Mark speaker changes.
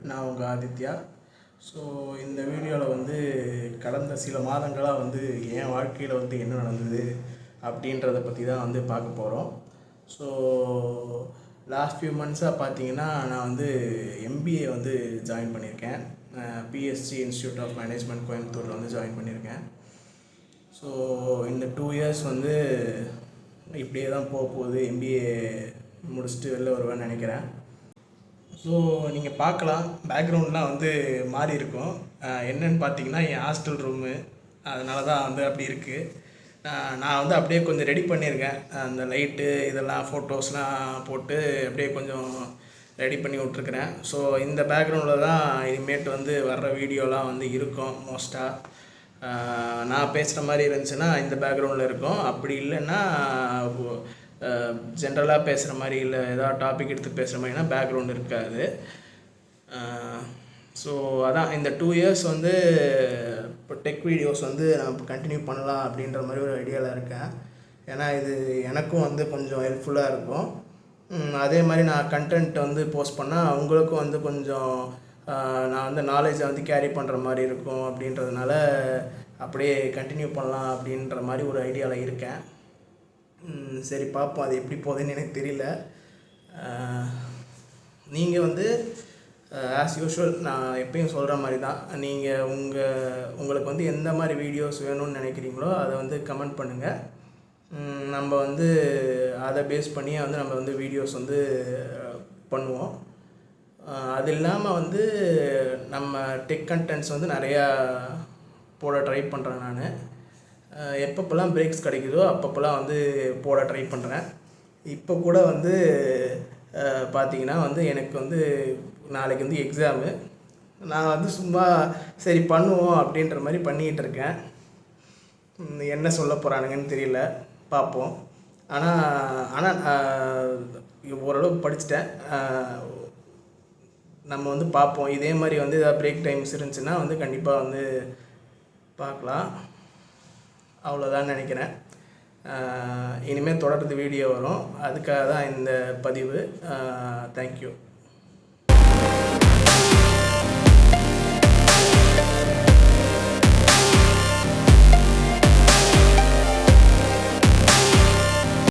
Speaker 1: நான் உங்கள் ஆதித்யா. ஸோ இந்த வீடியோவில் வந்து கடந்த சில மாதங்களாக வந்து என் வாழ்க்கையில் வந்து என்ன நடந்தது அப்படின்றத பற்றி தான் வந்து பார்க்க போகிறோம். ஸோ லாஸ்ட் ஃபியூ மந்த்ஸாக பார்த்தீங்கன்னா நான் வந்து எம்பிஏ வந்து ஜாயின் பண்ணியிருக்கேன். பிஎஸ்சி இன்ஸ்டியூட் ஆஃப் மேனேஜ்மெண்ட் கோயம்புத்தூரில் வந்து ஜாயின் பண்ணியிருக்கேன். ஸோ இந்த 2 இயர்ஸ் வந்து இப்படியே தான் போக போகுது. எம்பிஏ முடிச்சுட்டு வெளில வருவேன்னு நினைக்கிறேன். ஸோ நீங்கள் பார்க்கலாம், பேக்ரவுண்ட்லாம் வந்து மாறி இருக்கும். என்னென்னு பார்த்தீங்கன்னா என் ஹாஸ்டல் ரூமு, அதனால தான் வந்து அப்படி இருக்குது. நான் வந்து அப்படியே கொஞ்சம் ரெடி பண்ணியிருக்கேன். அந்த லைட்டு இதெல்லாம் ஃபோட்டோஸ்லாம் போட்டு அப்படியே கொஞ்சம் ரெடி பண்ணி விட்ருக்குறேன். ஸோ இந்த பேக்ரவுண்டில் தான் இனிமேட்டு வந்து வர்ற வீடியோலாம் வந்து இருக்கும். மோஸ்ட்டாக நான் பேசுகிற மாதிரி இருந்துச்சுன்னா இந்த பேக்ரவுண்டில் இருக்கும். அப்படி இல்லைன்னா ஜென்ரலாக பேசுகிற மாதிரி இல்லை ஏதாவது டாபிக் எடுத்து பேசுகிற மாதிரினா பேக்ரவுண்ட் இருக்காது. ஸோ அதான் இந்த 2 இயர்ஸ் வந்து இப்போ டெக் வீடியோஸ் வந்து நான் இப்போ கண்டினியூ பண்ணலாம் அப்படின்ற மாதிரி ஒரு ஐடியாவில் இருக்கேன். ஏன்னா இது எனக்கும் வந்து கொஞ்சம் ஹெல்ப்ஃபுல்லாக இருக்கும். அதே மாதிரி நான் கண்டென்ட் வந்து போஸ்ட் பண்ணால் அவங்களுக்கும் வந்து கொஞ்சம் நான் வந்து நாலேஜை வந்து கேரி பண்ணுற மாதிரி இருக்கும். அப்படின்றதுனால அப்படியே கண்டினியூ பண்ணலாம் அப்படின்ற மாதிரி ஒரு ஐடியாவில் இருக்கேன். சரி பார்ப்போம், அது எப்படி போகுதுன்னு எனக்கு தெரியல. நீங்கள் வந்து ஆஸ் யூஷுவல் நான் எப்பயும் சொல்கிற மாதிரி தான், நீங்கள் உங்களுக்கு வந்து எந்த மாதிரி வீடியோஸ் வேணும்னு நினைக்கிறீங்களோ அதை வந்து கமெண்ட் பண்ணுங்கள். நம்ம வந்து அதை பேஸ் பண்ணி வந்து நம்ம வந்து வீடியோஸ் வந்து பண்ணுவோம். அது இல்லாமல் வந்து நம்ம டெக் கண்டென்ட்ஸ் வந்து நிறையா போட ட்ரை பண்ணுறேன். நான் எப்பப்போலாம் பிரேக்ஸ் கிடைக்குதோ அப்பப்போலாம் வந்து போட ட்ரை பண்ணுறேன். இப்போ கூட வந்து பார்த்திங்கன்னா வந்து எனக்கு வந்து நாளைக்கு வந்து எக்ஸாமு. நான் வந்து சும்மா சரி பண்ணுவோம் அப்படின்ற மாதிரி பண்ணிகிட்டு இருக்கேன். என்ன சொல்ல போகிறானுங்கன்னு தெரியல, பார்ப்போம். ஆனால் ஓரளவுக்கு படிச்சுட்டேன். நம்ம வந்து பார்ப்போம். இதே மாதிரி வந்து ஏதாவது பிரேக் டைம்ஸ் இருந்துச்சுன்னா வந்து கண்டிப்பாக வந்து பார்க்கலாம். அவ்வளோதான் நினைக்கிறேன். இனிமேல் தொடர்ந்து வீடியோ வரும், அதுக்காக தான் இந்த பதிவு. தேங்க்யூ.